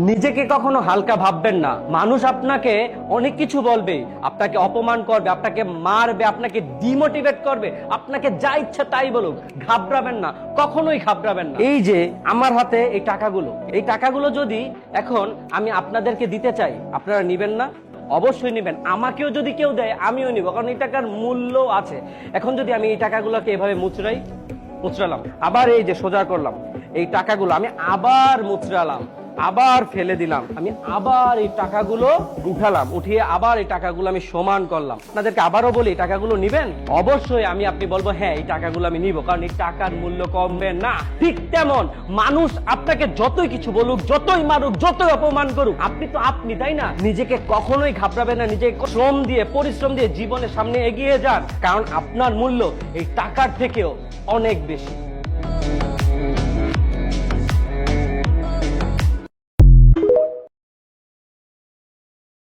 নিজেকে কখনো হালকা ভাববেন না। মানুষ আপনাকে অনেক কিছু বলবে, আপনাকে অপমান করবে, আপনাকে মারবে, আপনাকে ডিমোটিভেট করবে, আপনাকে যা ইচ্ছা তাই বলুক, ঘাবড়াবেন না, কখনোই ঘাবড়াবেন না। এই যে আমার হাতে এই টাকাগুলো যদি এখন আমি আপনাদেরকে দিতে চাই, আপনারা নিবেন না? অবশ্যই নিবেন। আমাকেও যদি কেউ দেয় আমিও নিব, কারণ এই টাকার মূল্য আছে। এখন যদি আমি এই টাকাগুলোকে এভাবে মুচড়ালাম, আবার এই যে সোজা করলাম, এই টাকাগুলো আমি আবার মুচড়ালাম, আবার ফেলে দিলাম, আমি আবার এই টাকাগুলো উঠালাম, উঠিয়ে আবার এই টাকাগুলো আমি সমান করলাম। আপনাদেরকে আবারও বলি, এই টাকাগুলো নিবেন? অবশ্যই আপনি বলবো হ্যাঁ এই টাকাগুলো আমি নিব, কারণ এই টাকার মূল্য কমবে না। ঠিক তেমন মানুষ আপনাকে যতই কিছু বলুক, যতই মারুক, যতই অপমান করুক, আপনি তো আপনি, তাই না? নিজেকে কখনোই ঘাবড়াবেন না, নিজেকে শ্রম দিয়ে, পরিশ্রম দিয়ে জীবনের সামনে এগিয়ে যান, কারণ আপনার মূল্য এই টাকার থেকেও অনেক বেশি।